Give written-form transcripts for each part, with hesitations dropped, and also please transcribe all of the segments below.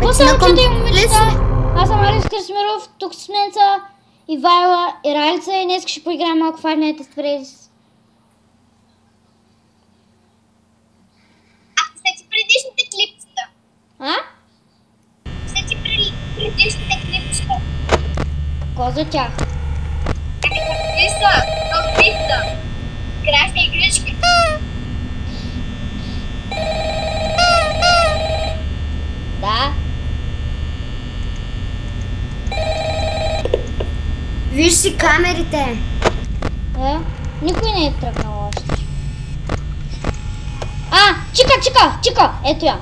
Какво момчета и момичета? Аз съм Алекс Красимиров, тук с Менца, Ивайла и Ралица и днес ще поиграем малко Five Nights at Freddy's. Ако сте ти предишните клипчета. А? Сте ти предишните клипчета. Ко за тях? Какви са? Какви са? Крашни игрички. Да. Виж си камерите. Никой не е тръгнал още. Чика! Ето я.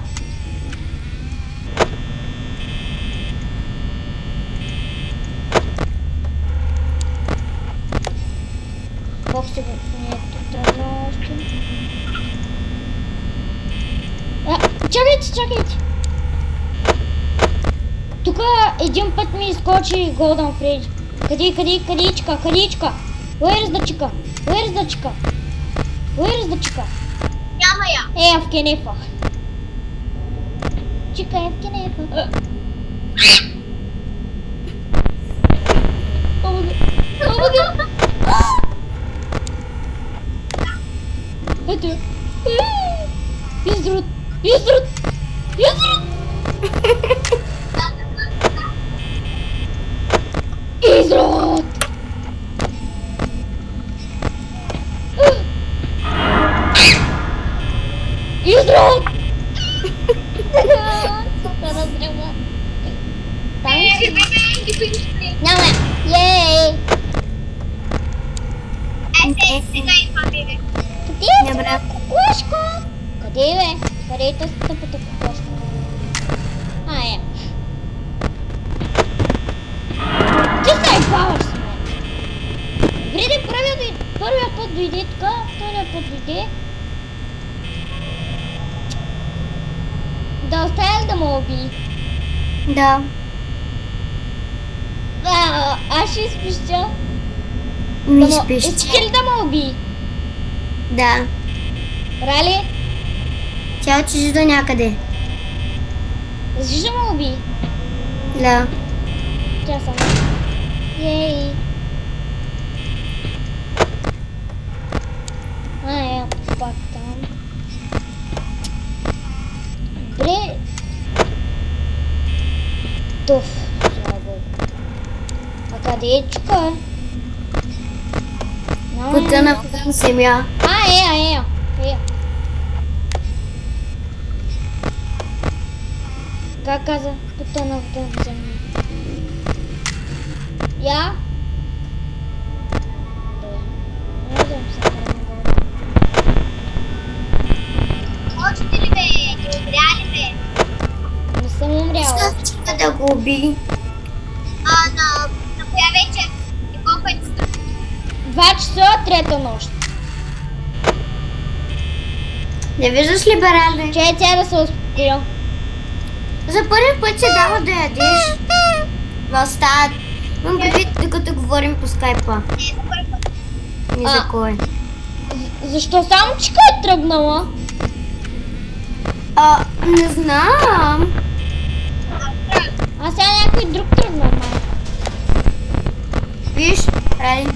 Бог се не е тръгнал още. Чакайте! Тук един път ми изкочи Golden Freddy. Къдичка? Where is the chica? Няма я. В кенефа. Чика е в кенефа. Помога. Ето я. Издрут. Издрут! Издрут! Няма! Ей! Сега има бебе. Къде е кокошка? Къде е? Къде е тази тъпата кокошка? Е. Ти се ебаваш с мен. Вреди, първият път дойде така, втория път дойде. Да оставя да ме уби. Да. Аз ще изпища. Ми изпища. Искаш ли да ме уби? Да. Рали? Тя отиде до някъде. Искаш да ме уби? Да. Тя съм. Ей. Пак там. Добре. Туф. А къде е чука? Потъна в земя. Е. Как каза? Потъна в земя. Я? Можете ли бе? Не умряли бе? Не съм умряла. Исках да го уби. На коя вечер? И колко е часа? 2 часа, 3-та нощ. Не виждаш ли, Барале? Че тя да се успокоя. За първи път се дава да ядеш в стаята. Имам предвид, докато говорим по скайпа. Не, за първи път. Не за кой. Защо само чика е тръгнала? Не знам. А сега някой друг тръгнал, май. Виж, Рали,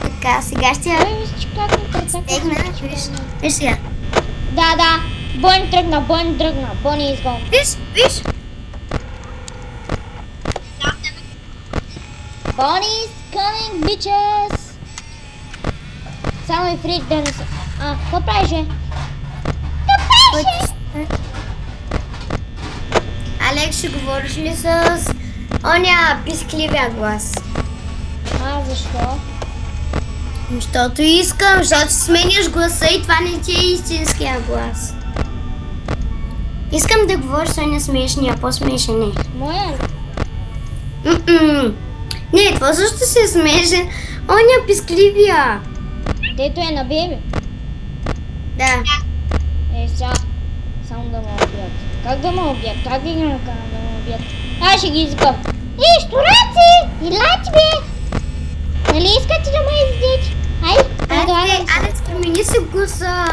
така, сега ще я Виж, че как ми прецака. стегна, виж сега. Да. Бони тръгна. Бони изгон. Виж. Бони is coming, bitches! Само и Фрид да не се... какво правиш? Алекс, ще говориш ли с оня пискливия глас? Защо? Защото искам, защото сменяш гласа и това не ти е истинския глас. Искам да говориш с оня смешния, по-смешен е. Моя ли? Не, това също се смешен. Оня пискливия. Дето е на бебе. Да. Сега. Само да ме убият. Как да ме убият? Как ги накарам да ме убият? Аз ще ги изгъм. Штураци! Илати бе! Нали искате да ме издете? Алекс, Алекс, промени си гласа.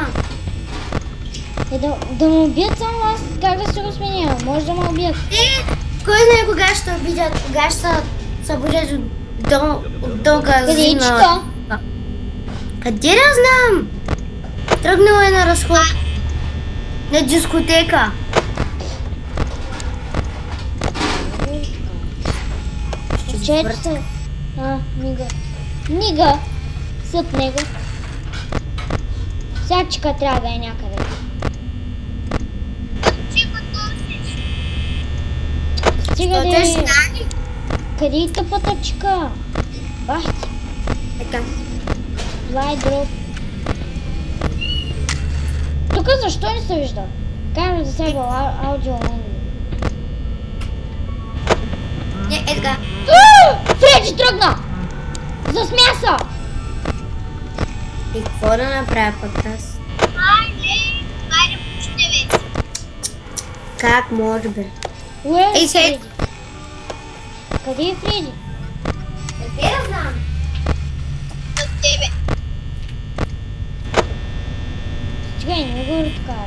Да му убият само аз, как да се го сменя? Може да му убият. Кой знае кога ще обидят, кога ще се будят до газина. Къде е Чика? Къде да знам? Тръгнал е на разход. На дискотека. Чето. Нига. Нига. Съд него. Сега Чика трябва да е някъде. Чика търсиш. Стига да Те е... знани. Къде е тъпата Чика? Бах ти. Така. Плай дроп. Тук защо не се вижда? Камера за себе аудио онли. Не, е така. Фреди тръгна! Засмя се! И какво да направя пък аз? Айде, почне вече. Как може бе? Уе, Ей, Фреди. Къде е Фреди? Къде да знам? За тебе. Чекай, не говори така.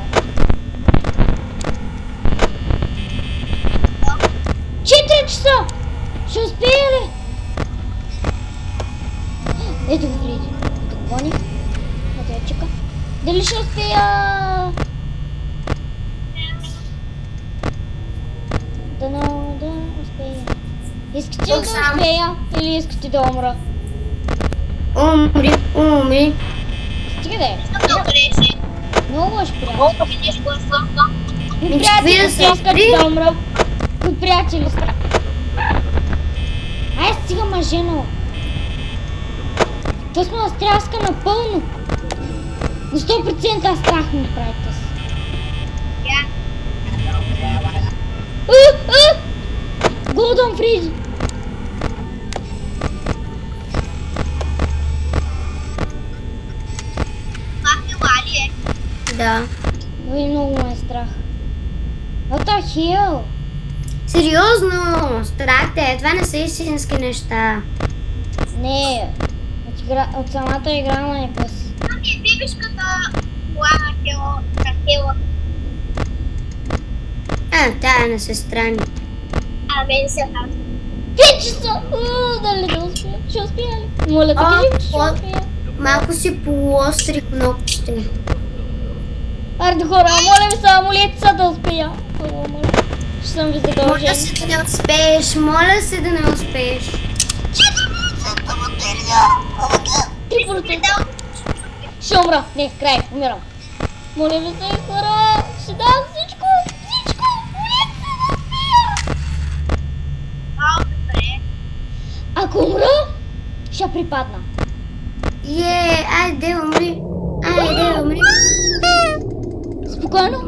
4 часа! Ще успея ли? Ето го Фреди. Ето го гони. Ето я Чика. Дали ще успея? Дано да успея. Искате ли да успея или искате да умра? Умри. Стига да е. Съм много грешен. Много лош приятел. Колко видиш гласа? Кои Ми, приятели да сте, се искате спри. да умра? Кои приятели сте? Ай, стига мъжено. То сме настряска напълно. На 100% страх ми правите си. Я. Голдън Фриди. Махнала ли е? Да. Ой, много ме е страх. What the hell? Сериозно, страх те, това не са истински неща. Не, от самата игра ме е къс. Ами, бебешката кола на Хела. Тая на сестра ми. Мен се казва. 5 часа! Дали да успея? Ще успея ли? Моля те, кажи ми, че ще успея. Малко си поострих ногтите. Арде хора, моля ви се, молете се да успея. Много моля. Ще съм ви задължен. Моля се да не успееш, моля се да не успееш. 3%. Ще умра. Не, край, умирам. Моля ви се, хора, ще дам всичко. Всичко. Молете се да успея. Добре. Ако умра, ще припадна. Айде умри. Айде умри. Спокойно.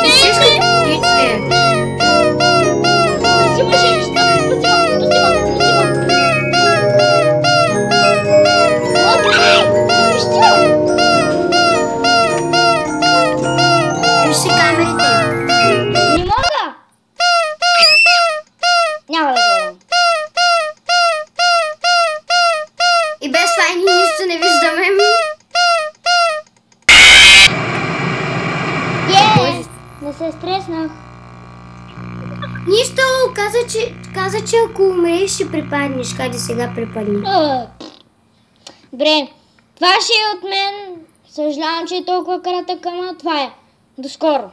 Всичко тиче. Спасибо, женщина. Спасибо. Вижте камерите. Не мога. Няма да гледам. И без това и ние нищо не виждаме. Не се стреснах. Нищо, каза, че ако умреш ще припаднеш. Хайде сега припадни. Добре, това ще е от мен. Съжалявам, че е толкова кратък, ама това е. До скоро.